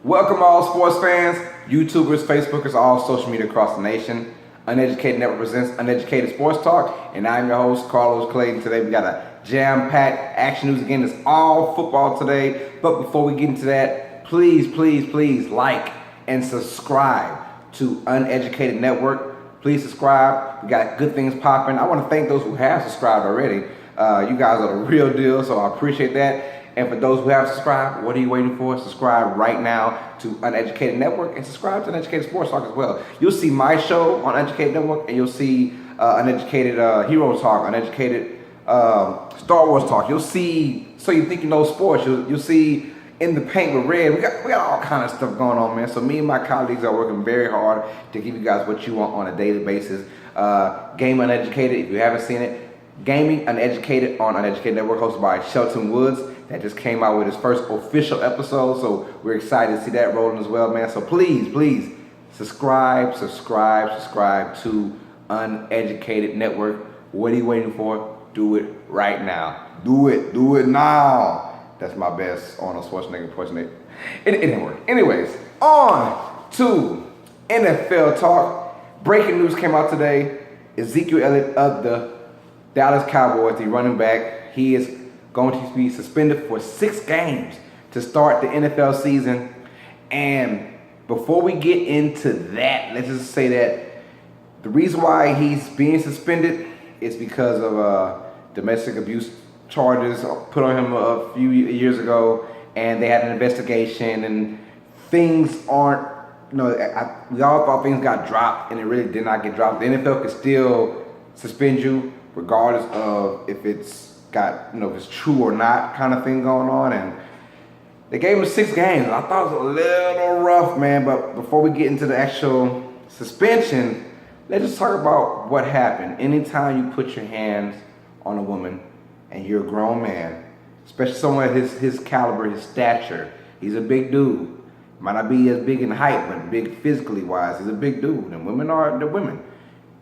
Welcome all sports fans, YouTubers, Facebookers, all social media across the nation. Uneducated Network presents Uneducated Sports Talk, and I'm your host, Carlos Clayton. Today we got a jam-packed action news again. It's all football today, but before we get into that, please like and subscribe to Uneducated Network. Please subscribe. We got good things popping. I want to thank those who have subscribed already. You guys are the real deal, so I appreciate that. And for those who have subscribed, what are you waiting for? Subscribe right now to Uneducated Network and subscribe to Uneducated Sports Talk as well. You'll see my show on Uneducated Network, and you'll see Uneducated Hero Talk, Uneducated Star Wars Talk. You'll see So You Think You Know Sports. You'll see In the Paint with Red. We got all kind of stuff going on, man. So me and my colleagues are working very hard to give you guys what you want on a daily basis. Game Uneducated, if you haven't seen it. Gaming Uneducated on Uneducated Network, hosted by Shelton Woods. That just came out with his first official episode, so we're excited to see that rolling as well, man. So please subscribe to Uneducated Network. What are you waiting for? Do it right now. Do it now. That's my best Arnold Schwarzenegger impersonation. It didn't work. Anyways, on to NFL talk. Breaking news came out today. Ezekiel Elliot of the Dallas Cowboys, the running back, he is going to be suspended for 6 games to start the NFL season. And before we get into that, let's just say that the reason why he's being suspended is because of domestic abuse charges put on him a few years ago, and they had an investigation, and things aren't, we all thought things got dropped, and it really did not get dropped. The NFL could still suspend you regardless of if it's got, if it's true or not kind of thing going on. And they gave him 6 games. I thought it was a little rough, man. But before we get into the actual suspension, let's just talk about what happened. Anytime you put your hands on a woman and you're a grown man, especially someone at his caliber, his stature, he's a big dude. Might not be as big in height, but big physically wise. He's a big dude. And women are the women.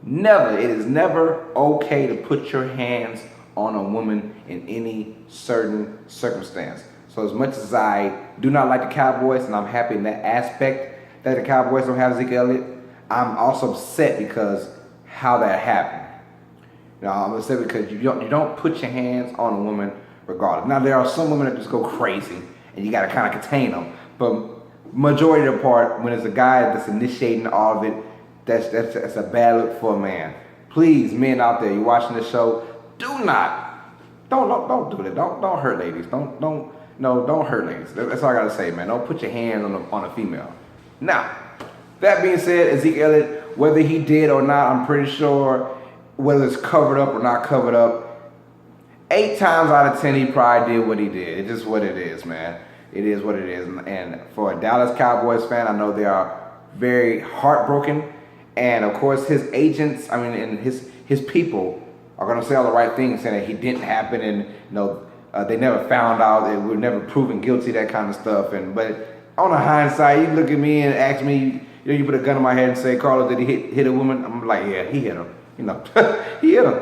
It is never okay to put your hands on a woman in any certain circumstance. So as much as I do not like the Cowboys, and I'm happy in that aspect that the Cowboys don't have Ezekiel Elliot, I'm also upset because how that happened. I'm upset because you don't put your hands on a woman regardless. Now there are some women that just go crazy, and you got to kind of contain them. But majority of the part, when it's a guy that's initiating all of it, that's a bad look for a man. Please, men out there, you're watching this show, don't do that. Don't hurt ladies. Don't hurt ladies. That's all I gotta say, man. Don't put your hands on a female. Now, that being said, Ezekiel Elliott, whether he did or not, I'm pretty sure, whether it's covered up or not covered up, 8 times out of 10 he probably did what he did. It's just what it is, man. It is what it is. And for a Dallas Cowboys fan, I know they are very heartbroken. And of course, his agents, and his people are going to say all the right things, saying that he didn't happen, and they never found out, they were never proven guilty, that kind of stuff. But on the hindsight, you look at me and ask me, you put a gun in my head and say, Carlos, did he hit a woman? I'm like, yeah, he hit him. He hit him.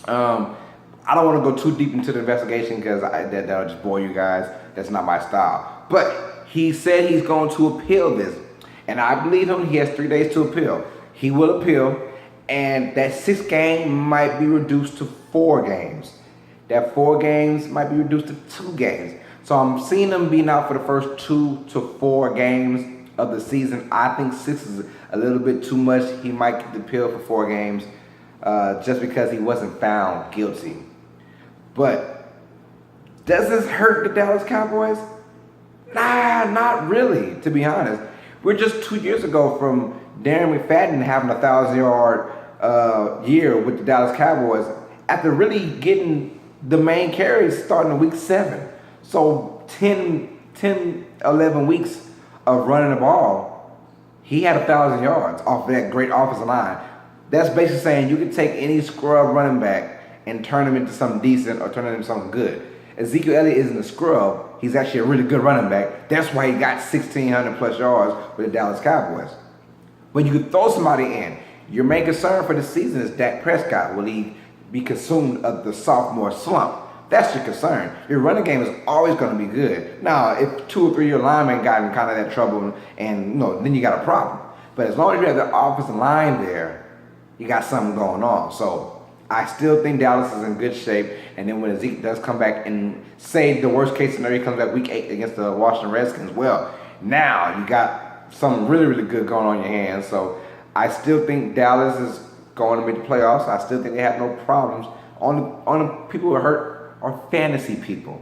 I don't want to go too deep into the investigation because that'll just bore you guys. That's not my style. But he said he's going to appeal this. And I believe him. He has 3 days to appeal. He will appeal. And that 6th game might be reduced to 4 games. That 4 games might be reduced to 2 games. So I'm seeing him being out for the first 2 to 4 games of the season. I think 6 is a little bit too much. He might get the appeal for 4 games just because he wasn't found guilty. But does this hurt the Dallas Cowboys? Nah, not really, to be honest. We're just 2 years ago from Darren McFadden having a 1,000-yard year with the Dallas Cowboys after really getting the main carries starting in week 7. So 11 weeks of running the ball, he had 1,000 yards off of that great offensive line. That's basically saying you can take any scrub running back and turn him into something decent or turn him into something good. Ezekiel Elliott isn't a scrub. He's actually a really good running back. That's why he got 1,600 plus yards with the Dallas Cowboys. When you could throw somebody in, your main concern for the season is Dak Prescott. Will he be consumed of the sophomore slump? That's your concern. Your running game is always going to be good. Now, if 2 or 3 of your linemen got in kind of that trouble, and then you got a problem. But as long as you have the offensive line there, you got something going on. So I still think Dallas is in good shape. And then when Ezekiel does come back and say the worst case scenario comes back week 8 against the Washington Redskins, well, now you got something really, really good going on in your hands. So I still think Dallas is going to make the playoffs. I still think they have no problems. On the people who are hurt are fantasy people,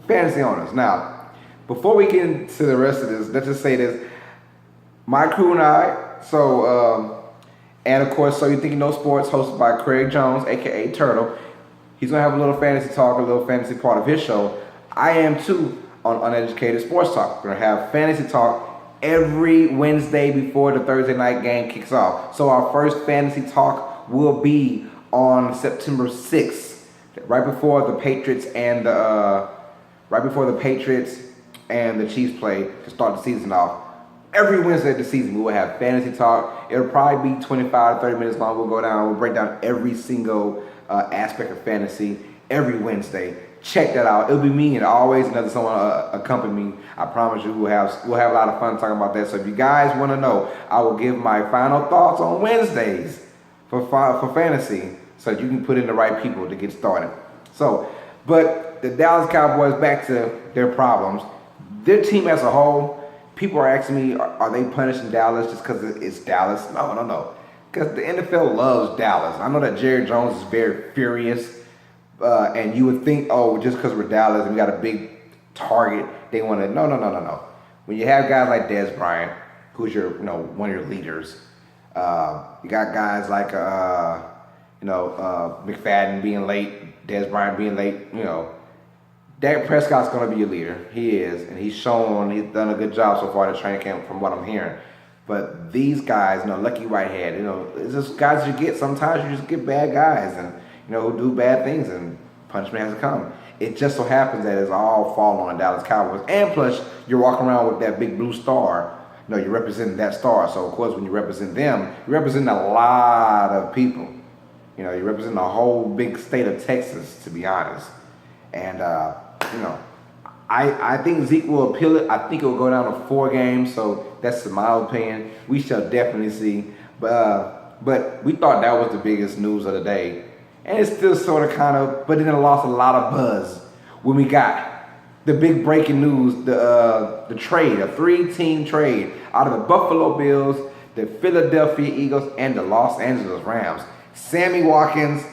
fantasy owners. Now, before we get into the rest of this, let's just say this. My crew and I, and of course, So You Think You Know Sports, hosted by Craig Jones, a.k.a. Turtle. He's going to have a little fantasy talk, a little fantasy part of his show. I am too on Uneducated Sports Talk. We're going to have fantasy talk every Wednesday before the Thursday night game kicks off. So our first fantasy talk will be on September 6th, right before the Patriots and the Chiefs play to start the season off. Every Wednesday of the season, we will have fantasy talk. It'll probably be 25 to 30 minutes long. We'll break down every single aspect of fantasy every Wednesday. Check that out. It'll be me and always another someone accompany me. I promise you, we'll have a lot of fun talking about that. So if you guys want to know, I will give my final thoughts on Wednesdays for fantasy, so you can put in the right people to get started. So, but the Dallas Cowboys, back to their problems. Their team as a whole. People are asking me, are they punishing Dallas just because it's Dallas? No. Because the NFL loves Dallas. I know that Jerry Jones is very furious. And you would think, just because we're Dallas and we got a big target, they want to. No. When you have guys like Dez Bryant, who's your, one of your leaders, you got guys like, McFadden being late, Dez Bryant being late, Dak Prescott's going to be your leader. He is, and he's done a good job so far at training camp from what I'm hearing. But these guys, Lucky Whitehead, it's just guys you get. Sometimes you just get bad guys and, who do bad things, and punishment has to come. It just so happens that it's all falling on Dallas Cowboys. And plus, you're walking around with that big blue star. You're representing that star. So, of course, when you represent them, you represent a lot of people. You represent the whole big state of Texas, to be honest. And, I think Zeke will appeal it. I think it will go down to 4 games. So that's my opinion. We shall definitely see. But we thought that was the biggest news of the day. And it's still sort of but then it lost a lot of buzz when we got the big breaking news, the trade, a 3-team trade out of the Buffalo Bills, the Philadelphia Eagles, and the Los Angeles Rams. Sammy Watkins,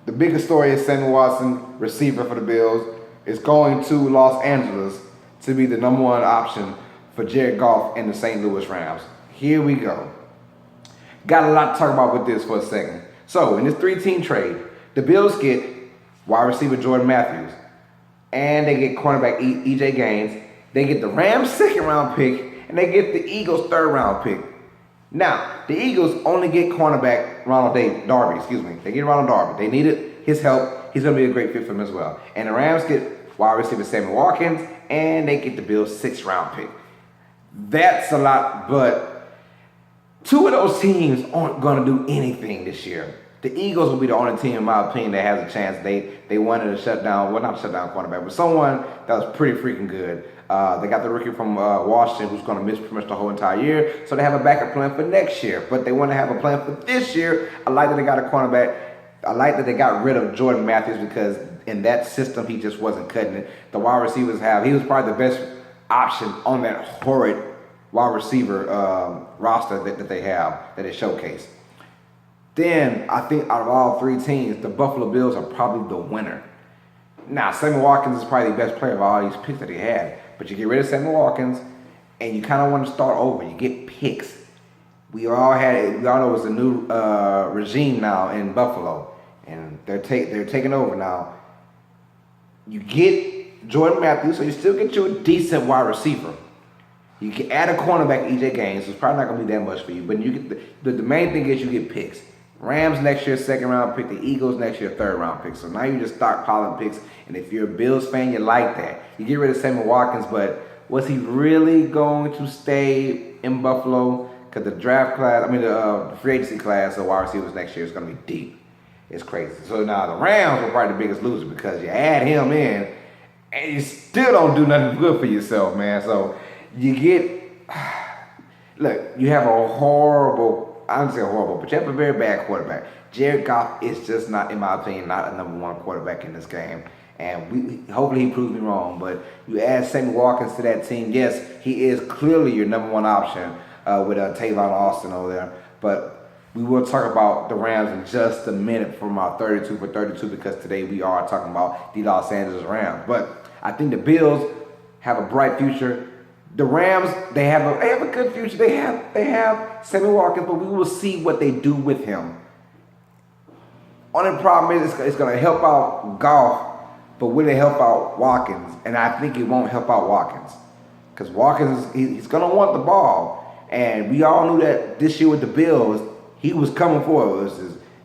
the biggest story is Sammy Watson, receiver for the Bills, is going to Los Angeles to be the number 1 option for Jared Goff and the St. Louis Rams. Here we go. Got a lot to talk about with this for a second. So, in this 3-team trade, the Bills get wide receiver Jordan Matthews, and they get cornerback E.J. Gaines. They get the Rams' 2nd-round pick, and they get the Eagles' 3rd-round pick. Now, the Eagles only get cornerback Darby. They get Ronald Darby. They needed his help. He's going to be a great fit for them as well. And the Rams get wide receiver Sammy Watkins, and they get the Bills' 6th-round pick. That's a lot, but 2 of those teams aren't going to do anything this year. The Eagles will be the only team, in my opinion, that has a chance. They wanted to shut down, not shut down cornerback, but someone that was pretty freaking good. They got the rookie from Washington who's going to miss pretty much the whole entire year. So they have a backup plan for next year. But they want to have a plan for this year. I like that they got a cornerback. I like that they got rid of Jordan Matthews because in that system, he just wasn't cutting it. The wide receivers he was probably the best option on that horrid wide receiver roster that they have, that they showcase. Then, I think out of all 3 teams, the Buffalo Bills are probably the winner. Now, Sammy Watkins is probably the best player of all these picks that he had. But you get rid of Sammy Watkins, and you kind of want to start over. You get picks. We all know it's a new regime now in Buffalo, and they're taking over now. You get Jordan Matthews, so you still get you a decent wide receiver. You can add a cornerback, E.J. Gaines, so it's probably not going to be that much for you. But you get the main thing is you get picks. Rams next year, 2nd-round pick. The Eagles next year, 3rd-round pick. So now you just stockpiling picks. And if you're a Bills fan, you like that. You get rid of Sammy Watkins, but was he really going to stay in Buffalo? Because the draft class, the free agency class of wide receivers next year is going to be deep. It's crazy. So now the Rams were probably the biggest loser because you add him in and you still don't do nothing good for yourself, man. So you get, look, you have a horrible, I don't say horrible, but you have a very bad quarterback. Jared Goff is just not, in my opinion, not a #1 quarterback in this game. And hopefully he proves me wrong. But you add Sammy Watkins to that team, yes, he is clearly your #1 option with Tavon Austin over there. But we will talk about the Rams in just a minute from our 32 for 32 because today we are talking about the Los Angeles Rams. But I think the Bills have a bright future. The Rams, they have a good future. They have Sammy Watkins, but we will see what they do with him. Only problem is it's going to help out Goff, but will it help out Watkins? And I think it won't help out Watkins because Watkins he's going to want the ball, and we all knew that this year with the Bills. He was coming forward.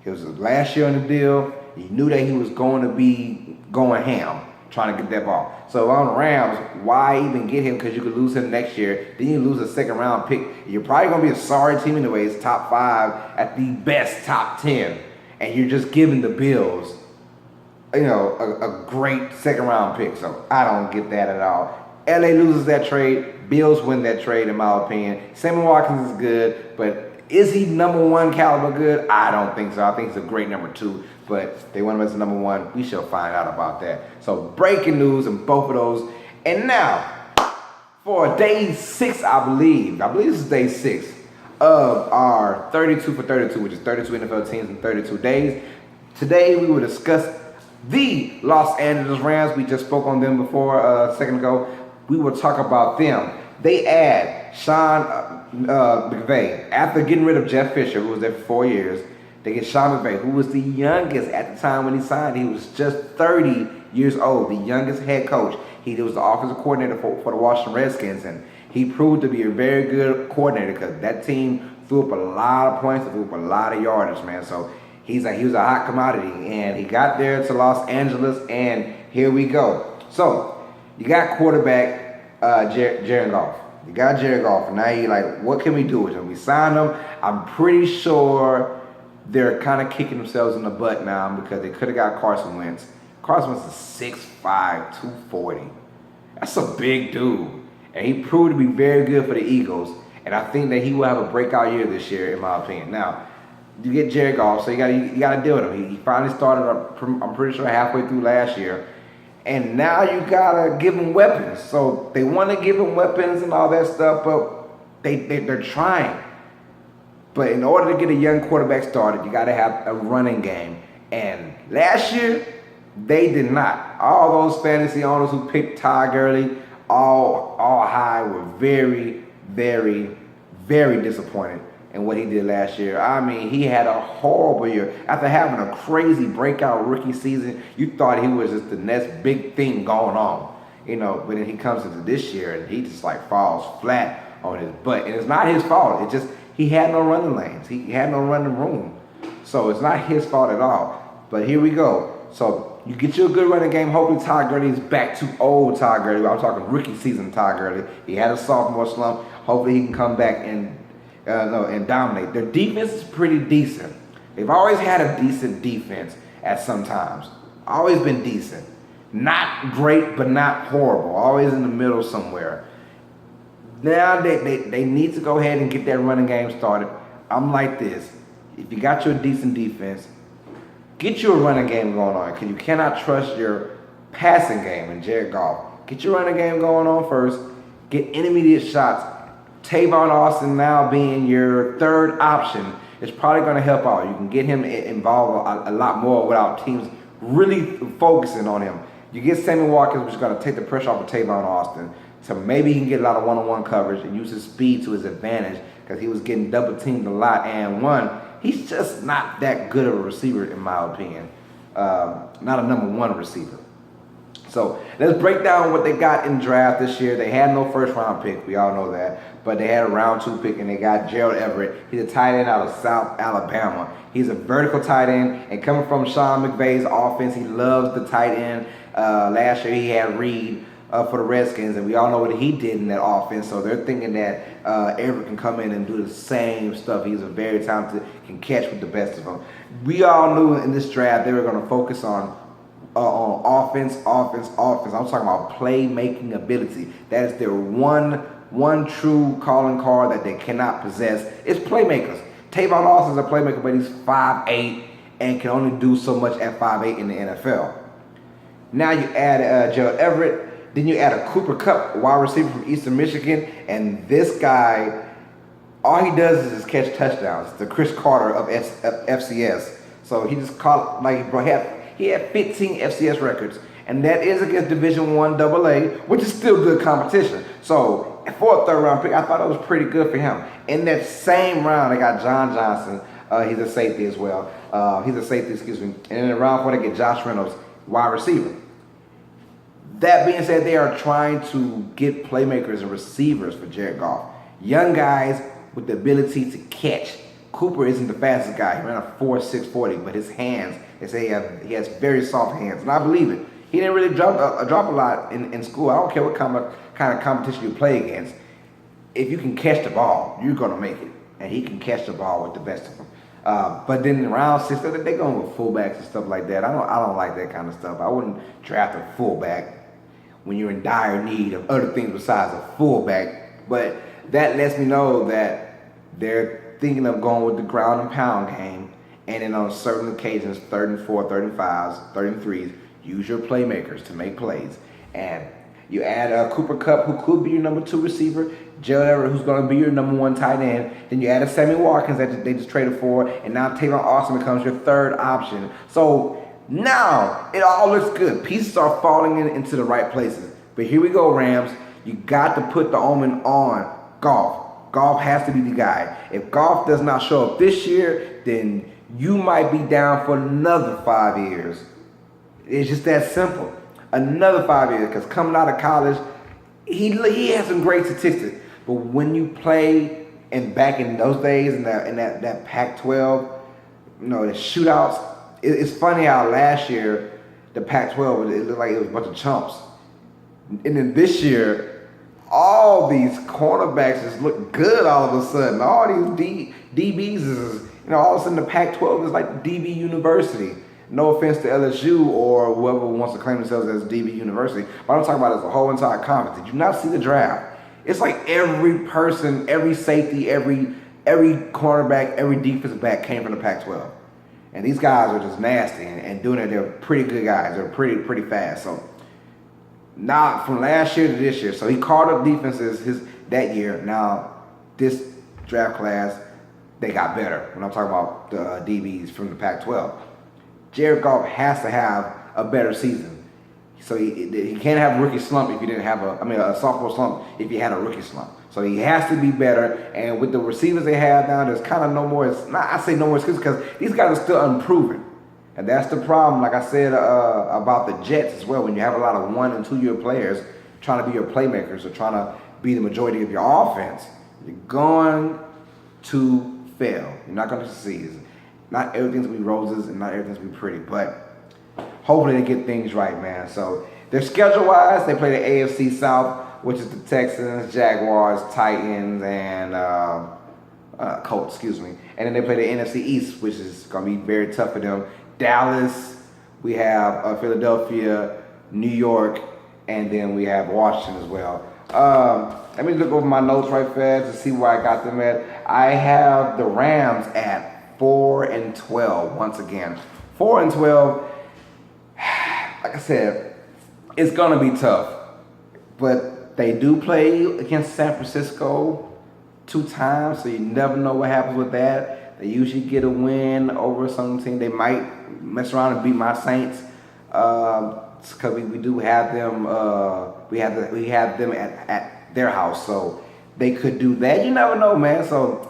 It was his last year on the deal. He knew that he was going to be going ham, trying to get that ball. So on the Rams, why even get him? Because you could lose him next year. Then you lose a second-round pick. You're probably going to be a sorry team anyways, top 5 at the best top 10. And you're just giving the Bills, a great second-round pick. So I don't get that at all. LA loses that trade. Bills win that trade, in my opinion. Sammy Watkins is good, but is he #1 caliber good? I don't think so. I think he's a great #2, but they want him as a #1. We shall find out about that. So breaking news in both of those. And now, for day 6, I believe this is day 6 of our 32 for 32, which is 32 NFL teams in 32 days. Today we will discuss the Los Angeles Rams. We just spoke on them before a second ago. We will talk about them. They add Sean McVay. After getting rid of Jeff Fisher, who was there for 4 years, they get Sean McVay, who was the youngest at the time when he signed. He was just 30 years old, the youngest head coach. He was the offensive coordinator for the Washington Redskins, and he proved to be a very good coordinator because that team threw up a lot of points, threw up a lot of yardage, man. So he was a hot commodity, and he got there to Los Angeles, and here we go. So you got quarterback Jared Goff. You got Jared Goff, and now you're like, what can we do with him? We signed him. I'm pretty sure they're kind of kicking themselves in the butt now because they could have got Carson Wentz. Carson Wentz is 6'5", 240. That's a big dude. And he proved to be very good for the Eagles. And I think that he will have a breakout year this year, in my opinion. Now, you get Jared Goff, so you got to deal with him. He finally started, I'm pretty sure, halfway through last year. And now you gotta give him weapons. So they want to give him weapons and all that stuff, but they're trying. But in order to get a young quarterback started, you gotta have a running game. And last year, they did not. All those fantasy owners who picked Todd Gurley, all high, were very, very, very disappointed in what he did last year. I mean, he had a horrible year. After having a crazy breakout rookie season, you thought he was just the next big thing going on. But then he comes into this year and he just like falls flat on his butt. And it's not his fault. It's just he had no running lanes. He had no running room. So it's not his fault at all. But here we go. So you get you a good running game. Hopefully Todd Gurley is back to old Todd Gurley. I'm talking rookie season Todd Gurley. He had a sophomore slump. Hopefully he can come back and dominate. Their defense is pretty decent. They've always had a decent defense at some times. Always been decent. Not great, but not horrible. Always in the middle somewhere. Now they need to go ahead and get that running game started. I'm like this. If you got you a decent defense, get you a running game going on because you cannot trust your passing game in Jared Goff. Get your running game going on first. Get intermediate shots. Tavon Austin now being your third option is probably going to help out. You can get him involved a lot more without teams really focusing on him. You get Sammy Watkins, which is going to take the pressure off of Tavon Austin. So maybe he can get a lot of one-on-one coverage and use his speed to his advantage because he was getting double-teamed a lot. And he's just not that good of a receiver, in my opinion. Not a #1 receiver. So let's break down what they got in draft this year. They had no first-round pick. We all know that. But they had a round 2 pick, and they got Gerald Everett. He's a tight end out of South Alabama. He's a vertical tight end, and coming from Sean McVay's offense, he loves the tight end. Last year he had Reed for the Redskins, and we all know what he did in that offense. So they're thinking that Everett can come in and do the same stuff. He's a very talented, can catch with the best of them. We all knew in this draft they were going to focus on offense. I'm talking about playmaking ability. That is their one true calling card that they cannot possess. It's playmakers. Tavon Austin's a playmaker, but he's 5'8" and can only do so much at 5'8" in the NFL. Now you add Ezekiel Everett, then you add a Cooper Kupp, wide receiver from Eastern Michigan, and this guy, all he does is catch touchdowns. The Chris Carter of FCS. So he just caught, like, bro, he had 15 FCS records, and that is against Division I AA, which is still good competition. So for a third-round pick, I thought it was pretty good for him. In that same round, they got John Johnson. He's a safety as well. And in the round 4, they get Josh Reynolds, wide receiver. That being said, they are trying to get playmakers and receivers for Jared Goff. Young guys with the ability to catch. Cooper isn't the fastest guy. He ran a 4.6 40, but his hands, they say he has very soft hands, and I believe it. He didn't really drop a lot in school. I don't care what kind of competition you play against. If you can catch the ball, you're going to make it. And he can catch the ball with the best of them. But then in round 6, they're going with fullbacks and stuff like that. I don't like that kind of stuff. I wouldn't draft a fullback when you're in dire need of other things besides a fullback. But that lets me know that they're thinking of going with the ground and pound game. And then on certain occasions, 3rd and 4, 3rd and 5s, 3rd and 3s, use your playmakers to make plays. And you add Cooper Kupp, who could be your number 2 receiver, Ezekiel Elliot, who's going to be your number 1 tight end. Then you add a Sammy Watkins that they just traded for, and now Tavon Austin becomes your 3rd option. So now it all looks good. Pieces are falling into the right places. But here we go, Rams. You got to put the omen on Goff. Goff has to be the guy. If Goff does not show up this year, then you might be down for another 5 years. It's just that simple. Another 5 years, because coming out of college, he has some great statistics. But when you play, and back in those days, in that Pac-12, the shootouts, it's funny how last year, the Pac-12, it looked like it was a bunch of chumps. And then this year, all these cornerbacks just look good all of a sudden. All these DBs is, all of a sudden the Pac-12 is like DB University. No offense to LSU or whoever wants to claim themselves as DB University, but I'm talking about as a whole entire conference. Did you not see the draft? It's like every person, every safety, every cornerback, every defensive back came from the Pac-12. And these guys are just nasty and doing it. They're pretty good guys. They're pretty fast. So now from last year to this year, so he called up defenses that year. Now this draft class, they got better. When I'm talking about the DBs from the Pac-12. Jared Goff has to have a better season. So he can't have a rookie slump if you didn't have a sophomore slump if you had a rookie slump. So he has to be better. And with the receivers they have now, there's kind of no more excuses because these guys are still unproven. And that's the problem, like I said about the Jets as well. When you have a lot of 1- and 2-year players trying to be your playmakers or trying to be the majority of your offense, you're going to fail. You're not going to succeed. Not everything's going to be roses and not everything's going to be pretty, but hopefully they get things right, man. So their schedule-wise, they play the AFC South, which is the Texans, Jaguars, Titans, and Colts, And then they play the NFC East, which is going to be very tough for them. Dallas, we have Philadelphia, New York, and then we have Washington as well. Let me look over my notes right fast to see where I got them at. I have the Rams at 4-12 once again. 4-12, like I said, it's gonna be tough. But they do play against San Francisco 2 times, so you never know what happens with that. They usually get a win over some team. They might mess around and beat my Saints. Because we do have them. We have them at their house, so they could do that. You never know, man. So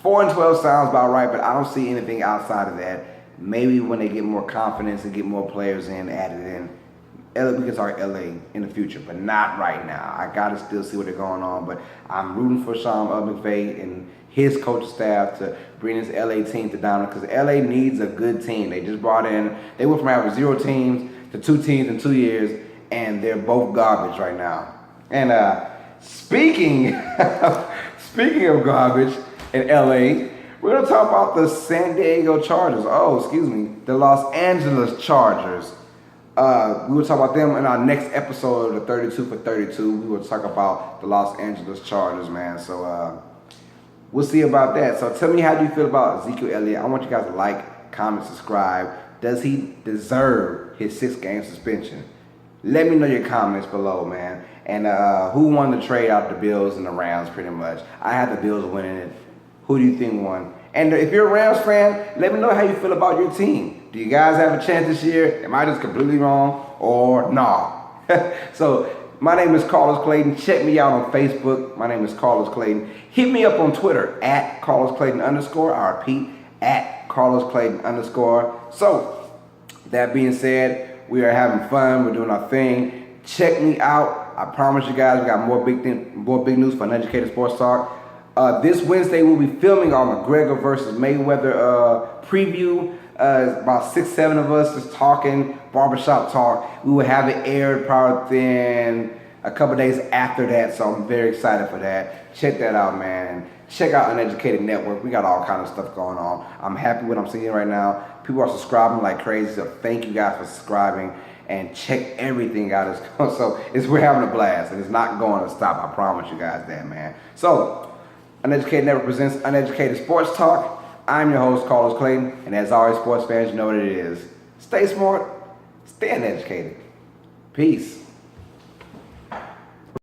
4-12 sounds about right, but I don't see anything outside of that. Maybe when they get more confidence and get more players added in, we can start LA in the future, but not right now. I gotta still see what's going on, but I'm rooting for Sean McVay and his coaching staff to bring this LA team to dominate because LA needs a good team. They just brought in. They went from having 0 teams to 2 teams in 2 years, and they're both garbage right now. And speaking speaking of garbage in LA, we're gonna talk about the San Diego Chargers. The Los Angeles Chargers. We will talk about them in our next episode of the 32 for 32. We will talk about the Los Angeles Chargers, man. So we'll see about that. So tell me, how do you feel about Ezekiel Elliot? I want you guys to like, comment, subscribe. Does he deserve his 6-game suspension? Let me know your comments below, man. And who won the trade out of the Bills and the Rams, pretty much? I had the Bills winning it. Who do you think won? And if you're a Rams fan, let me know how you feel about your team. Do you guys have a chance this year? Am I just completely wrong or nah? So my name is Carlos Clayton. Check me out on Facebook. My name is Carlos Clayton. Hit me up on Twitter at Carlos Clayton _ I repeat, at Carlos Clayton _. So that being said, we are having fun. We're doing our thing. Check me out. I promise you guys, we got more big news for Uneducated Sports Talk. This Wednesday, we'll be filming our McGregor versus Mayweather preview. About 6-7 of us just talking, barbershop talk. We will have it aired probably within a couple days after that, so I'm very excited for that. Check that out, man. Check out Uneducated Network. We got all kind of stuff going on. I'm happy with what I'm seeing right now. People are subscribing like crazy, so thank you guys for subscribing. And check everything out. So we're having a blast, and it's not going to stop. I promise you guys that, man. So Uneducated Network presents Uneducated Sports Talk. I'm your host, Carlos Clayton, and as always, sports fans, you know what it is. Stay smart, stay uneducated. Peace.